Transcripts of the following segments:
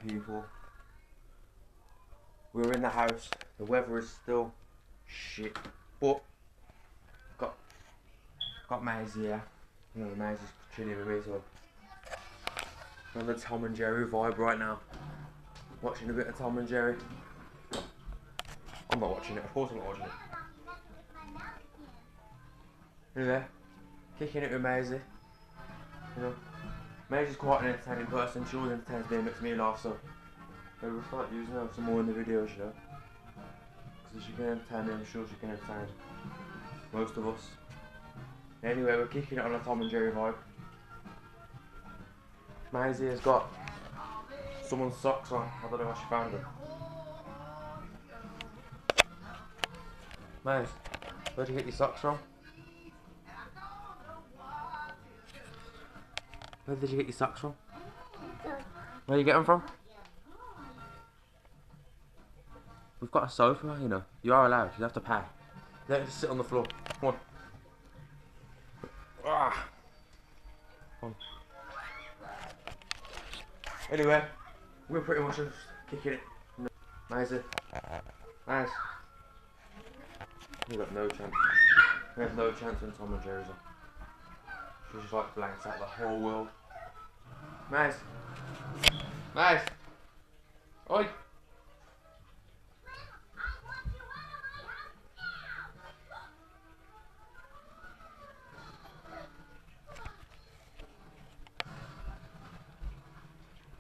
people. We're in the house. The weather is still shit, but got Maisie here. You know, Maisie's chilling with me, so I'm on the Tom and Jerry vibe right now. Watching a bit of Tom and Jerry. I'm not watching it. Of course, I'm not watching it. Anyway, kicking it with Maisie. You know, Maisie's quite an entertaining person. She always entertains me and makes me laugh. So maybe we'll start using her some more in the videos, you know. Because she can entertain me, I'm sure she can entertain most of us. Anyway, we're kicking it on a Tom and Jerry vibe. Maisie has got someone's socks on. I don't know how she found them. Maisie, where'd you get your socks from? Where did you get your socks from? Where you get them from? We've got a sofa, you know. You are allowed. You have to pay. You don't have to sit on the floor. Come on. Ah. Come on. Anyway, we're pretty much just kicking it. Maisie. Nice. We got no chance. We have no chance when Tom and Jerry's on. She just like blanks out the whole world. Nice. Nice. Oi.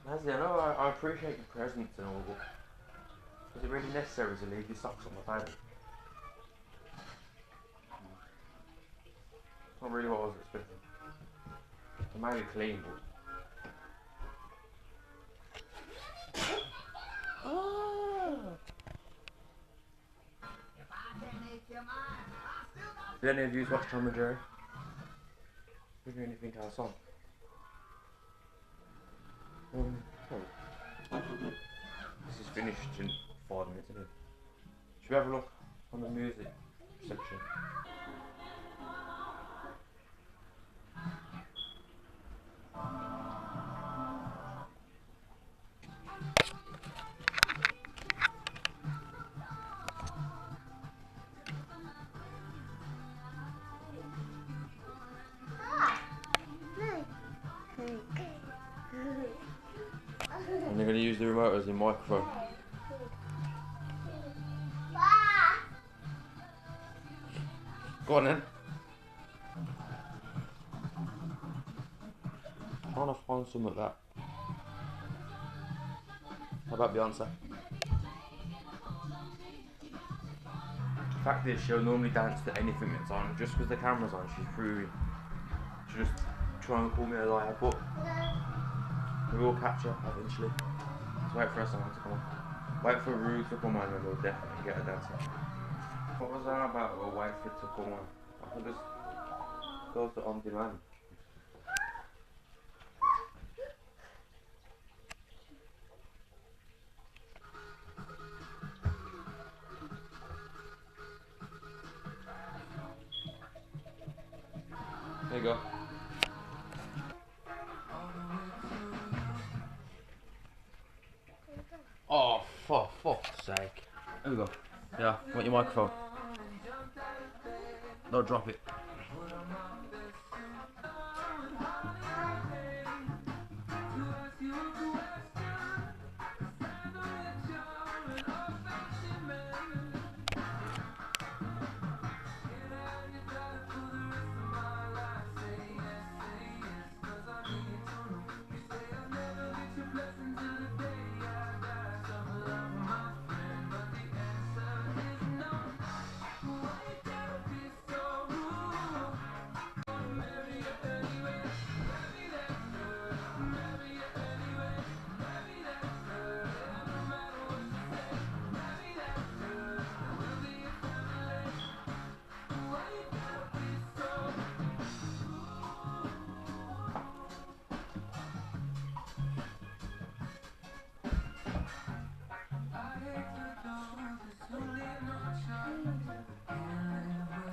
Maisie, I know I appreciate your presence and all, but is it really necessary to leave your socks on the table? It's not really what I was expecting. They might be clean, but... Oh. Did any of you watch Tom and Jerry? Did you anything to our song? This is finished in 5 minutes, isn't it? Should we have a look on the music section? And they're going to use the remote as a microphone. Go on then. I'm trying to find some of that. How about Beyonce? The fact is, she'll normally dance to anything that's on. Just because the camera's on, she's proving. She'll just try and call me a liar, but we will catch her eventually. Let's wait for her song to come on. Wait for Ruth to come on and we'll definitely get her dancing. What was that about? We'll wait for it to come on. I can just go to on demand. There you go. Oh, for fuck's sake. There we go. Yeah, want your microphone. No, drop it.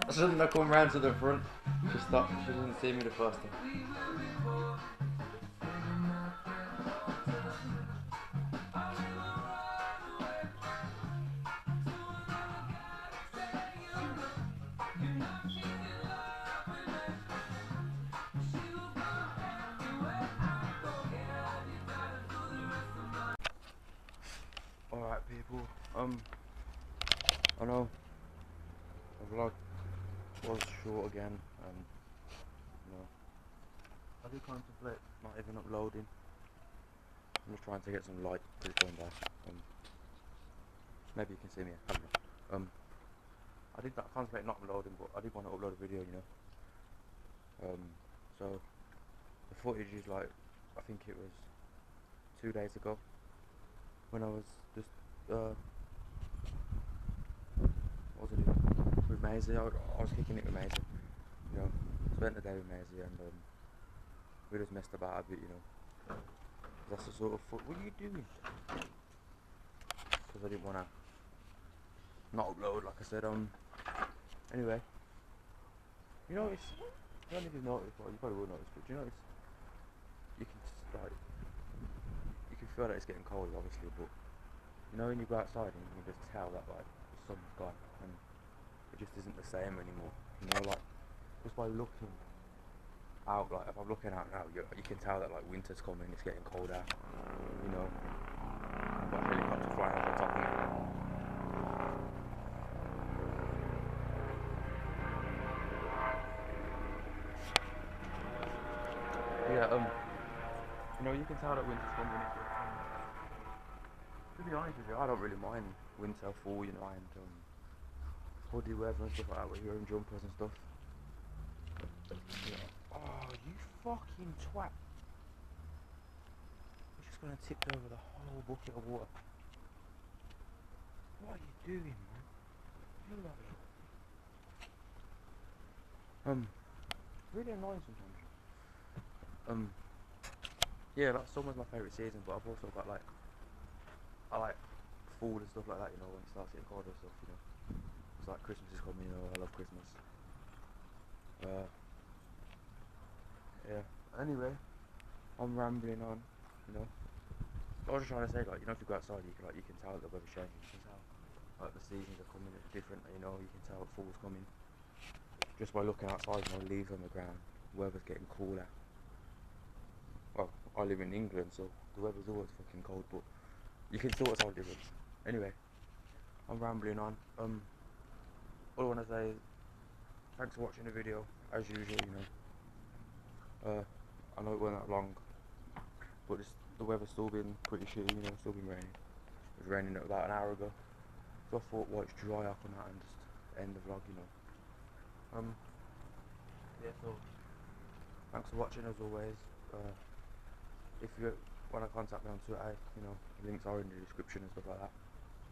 I shouldn't have come round to the front. She stopped. She didn't see me the first time. cool. I know the vlog was short again, and you know, I do contemplate not even uploading. I'm just trying to get some light because it's going dark. Maybe you can see me. I don't know. I did not contemplate not uploading, but I did want to upload a video, you know. So the footage is like, I think it was 2 days ago when I was just what was I doing with Maisie. I was kicking it with Maisie, you know. Spent the day with Maisie, and we just messed about a bit, you know. That's the sort of foot. What are you doing? Because I didn't want to not upload, like I said. Anyway, you notice, I don't know if you've noticed, well, you probably will notice, but do you notice you can like, you can feel that it's getting cold, obviously, but you know when you go outside and you can just tell that like the sun's gone and it just isn't the same anymore. You know, like just by looking out, like if I'm looking out now, you can tell that like winter's coming, it's getting colder. You know, I've got a helicopter flying over the top of me. Yeah, you know, you can tell that winter's coming. To be honest with you, I don't really mind winter, fall, you know, and hoodie weather and stuff like that, with your own jumpers and stuff. Yeah. Oh, you fucking twat. You're just gonna tip over the whole bucket of water. What are you doing, man? You like really annoying sometimes. Yeah, like summer's my favourite season, but I've also got like, I like fall and stuff like that, you know, when it starts getting colder and stuff, you know. It's like Christmas is coming, you know, I love Christmas. Yeah, anyway, I'm rambling on, you know. I was just trying to say, like, you know, if you go outside, you can tell the weather's changing, you can tell, like, the seasons are coming different, you know, you can tell fall's coming. Just by looking outside, you know, leaves on the ground, weather's getting cooler. Well, I live in England, so the weather's always fucking cold, but you can sort of tell the difference. Anyway, I'm rambling on. All I want to say is, thanks for watching the video, as usual, you know. I know it wasn't that long, but the weather's still been pretty shitty, you know, still been raining. It was raining about an hour ago, so I thought, well, it's dry up on that and just end the vlog, you know. Yeah, so thanks for watching as always. If you want to contact me on Twitter, you know, the links are in the description and stuff like that.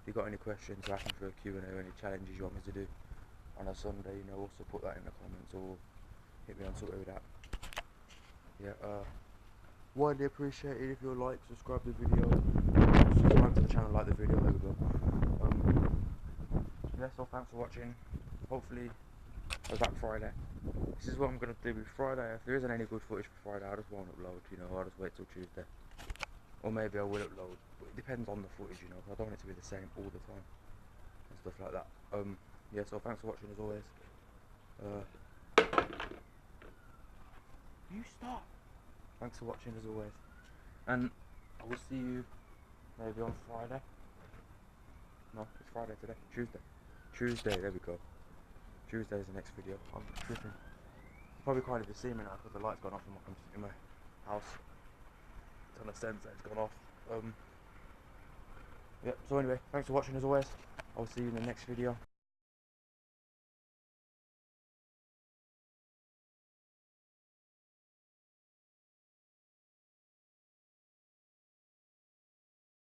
If you've got any questions, ask me for a Q&A or any challenges you want me to do on a Sunday, you know, also put that in the comments or hit me on Twitter with that. Yeah, widely appreciated if you'll like, subscribe to the video, subscribe to the channel, like the video, there we go. Yeah, so thanks for watching. Hopefully I'll be back Friday. This is what I'm going to do with Friday. If there isn't any good footage for Friday, I just won't upload, you know, I'll just wait till Tuesday. Or maybe I will upload, but it depends on the footage, you know, I don't want it to be the same all the time and stuff like that. Yeah, so thanks for watching as always. You stop! Thanks for watching as always. And I will see you maybe on Friday. No, it's Friday today. Tuesday, there we go. Tuesday is the next video. I'm tripping. You probably can't even see me now because the light's gone off in my house. It's on a sensor, it's gone off. Yeah, so anyway, thanks for watching as always. I'll see you in the next video.